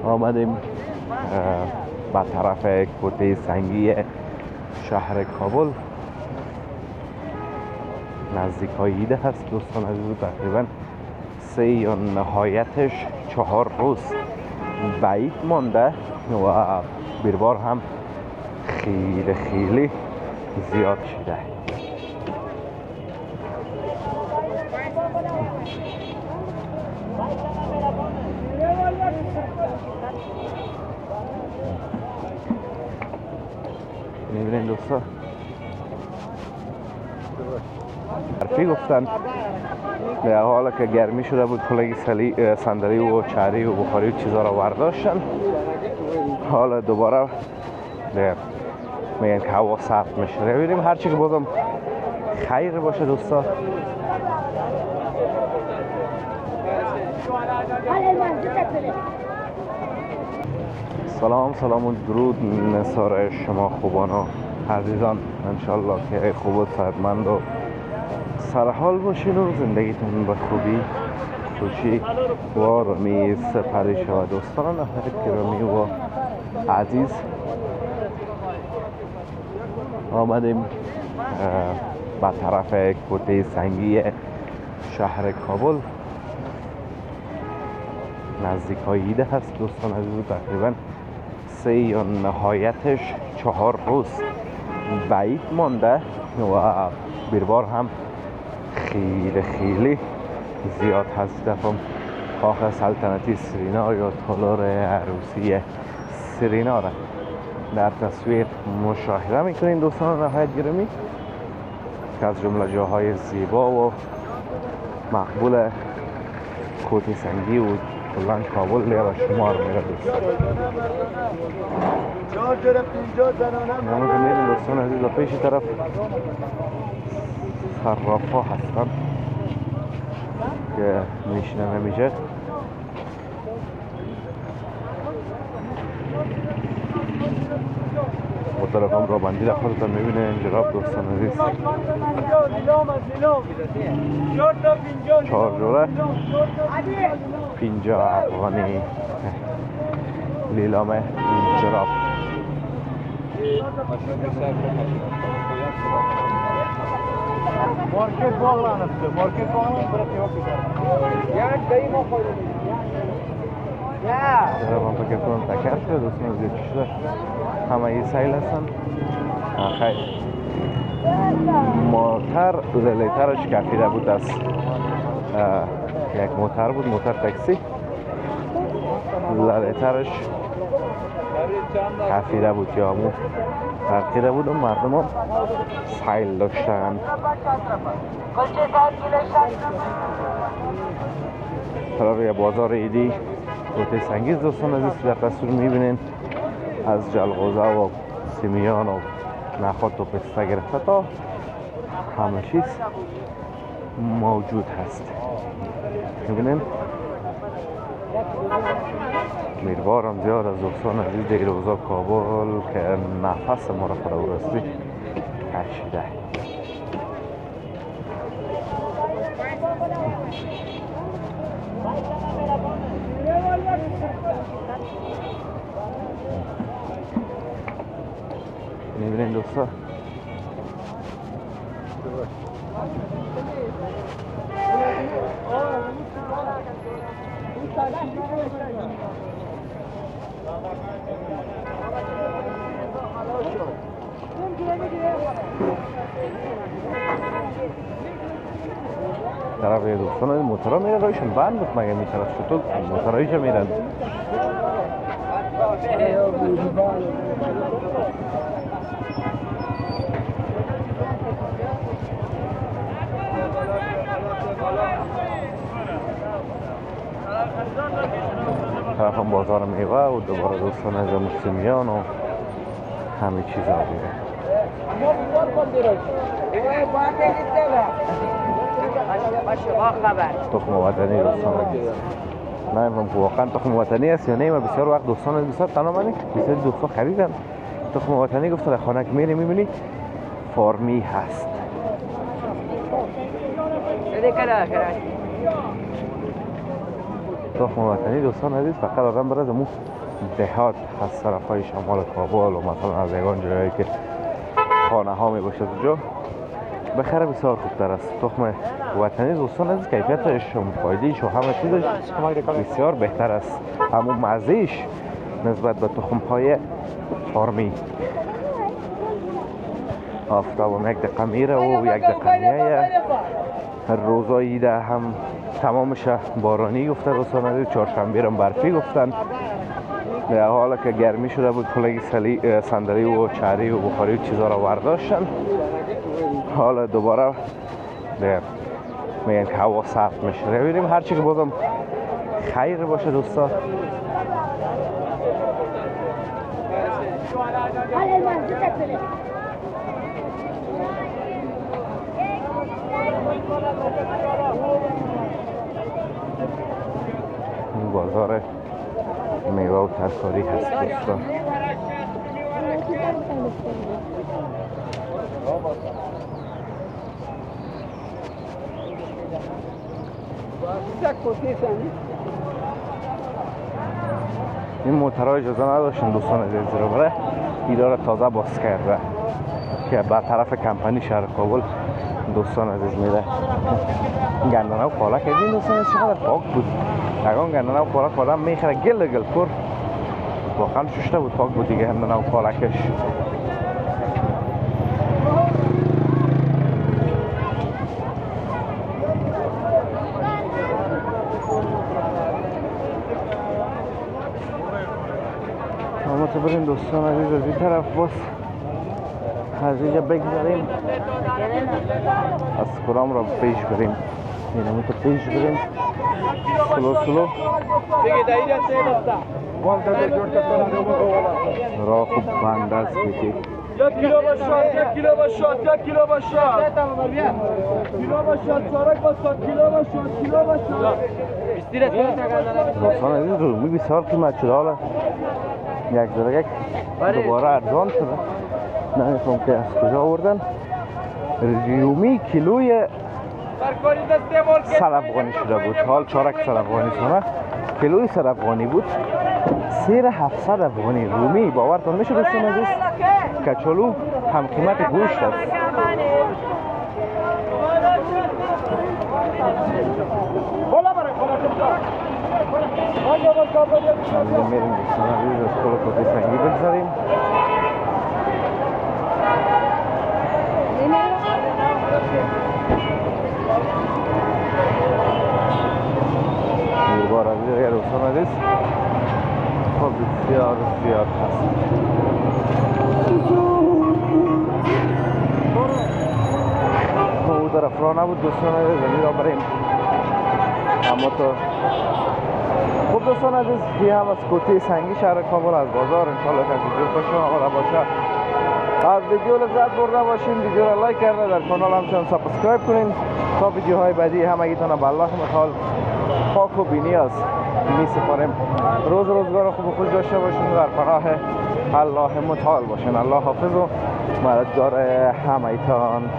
آمدیم به طرف کوته سنگی شهر کابل. نزدیک های ایده هست دوستان عزیز. تقریبا 3 یا نهایتش 4 روز بعید مانده و بیربار هم خیلی زیاد شده. میبینین دوستا حرفی گفتن به حالا که گرمی شده بود کلگی صندلی و چهری و بخاری و چیزا را ورداشتن. حالا دوباره میگن که هوا سرد میشه. ببینیم هرچی که بازم خیر باشه دوستا. سلام و درود نثار شما خوبان و عزیزان. انشالله که خوب و صحتمند و سرحال باشین و زندگیتون به خوبی خوشی و آرامی سپری شود. دوستان گرامی و عزیز آمدیم به طرف کوته سنگی شهر کابل. نزدیک های ایده هست دوستان عزیز. تقریبا 3 یا نهایتش 4 روز بعید مانده و بیربار هم خیلی زیاد هست. دفعه کاخ سلطنتی سرینا یا تالار عروسی سرینا را در تصویر مشاهده میکنین دوستان نهایت گرامی که از جمله جاهای زیبا و مقبول کوته سنگی و کلا کابل به شمار میره دوستان. همون که میرین دوستان عزیز پیش طرف صرافا هستن که میشنه نمیشه. با طرف هم را بندی در خودتان میبینه جناب دوستان عزیز. 4 جوره 50 افغانی لیلام جراب. مارکت bağlanıptı. Market bağlanıp bırakıyor. Yani dayı mı koydun? Ya. جراب هم پاکتون تکر شده دوستان زیاد شده. همه ای سیل هستن. خیلی موتر لیترش کفیده بود از یک موتر بود، موتر تاکسی. لیترش کفیده بود یا همون ترکیده بود و مردم هم سیل داشتن. روی بازار ایدی کوته سنگی دوستان عزیز در تصویر میبینین از جلغوزه و سیمیان و نخود و پسته گرفته تا همه چیز موجود هست. میبینین میربارم زیاد از دوستان عزیز دیگه روزا کابل که نفس ما را فرا رسید کشیده. میبینین دوستا طرف دوستان موتورا میره رویشون بند بود مگه میطرف شطور موتوراییشا میرن. طرف هم بازار میوه و دوباره دوستان از مسلمیان و همه چیزا دیگه. تخم وطنی دوستان نمیدونم که واقعا تخم وطنی است یا نه. ما بسیار وقت دوستان بسیار تنها بسیار دوستان خریدن تخم وطنی. گفتن در خانه که میری میبینی فارمی هست. تخم وطنی دوستان عزیز فقط آدم برد مو دهات از طرف های شمال کابل و مثلا از یگان جایی که خانه ها می باشد اونجا بخره بسیار خوبتر است. تخم وطنی دوستان عزیز کیفیتش و فایدهش و همه چیزش بسیار بهتر است، همون مزهش نسبت به تخم های فارمی. آفتاب یک دقیقه میره و یک دقیقه میایه. روزایی ده هم تمامش بارانی گفته دوستان عزیز، چهارشنبه هم برفی گفتن. در حالا که گرمی شده بود کلاه صندلی و چاری و بخاری و چیزا را برداشتن، حالا دوباره میگن که هوا سرد میشه. ببینیم هرچی که بازم خیر باشه دوستا. این بازار میوه و ترکاری هست دوستا. این موترها اجازه نداشتن دوستان عزیز رو برای ایدار تازه باز کرده که به طرف کمپانی شهر کابل دوستان عزیز میره. گندنه و پالک این دوستان عزیز چقدر پاک بود. اگه گندنه و پالک آدم میخره گل پر واقعا ششته بود، پاک بود دیگه گندنه و پالکش. اما تو بریم دوستان عزیز از این طرف باز از اینجا بگذاریم، از کرام را پیش بریم، این همون تو پیش بریم سلو سلو را خوب بند است بیتی. 1 کیلو باشد، 1 کیلو باشد، 1 کیلو باشد، کیلو باشد، چارک باشد، کیلو باشد، کیلو باشد. دوستان عزیز رومی بسیار قیمت شده، حالا یک ذره دوباره ارزان شده، نمیفهم که از کجا آوردن. رومی کیلوی 100 افغانی شده بود، حال چارک 100 افغانی سونه کیلوی 100 افغانی بود. سیر 700 افغانی رومی. باورتان میشه دوستان عزیز کچالو هم قیمت گوشت است. میریم دوستان عزیز از کل کتی سنگی بگذاریم. بار از دیگه دوستان عزیز خب بسیار زیاد هست. او طرف را نبود دوستان عزیز، زمین را بریم. اما تو خب دوستان عزیز یه هم از کوتی سنگی شهر کابل از بازار. انشاءالله که ویدیو خوش آمده باشه. از ویدیو لذت برده باشین، ویدیو را لایک کرده در کانال همچنان سابسکرایب کنین تا ویدیوهای بعدی همگیتان به الله متعال پاک و بی‌نیاز می سپاریم. روزگار خوب و خوش داشته باشین، در پناه الله متعال باشین. الله حافظ و مددگار همگیتان.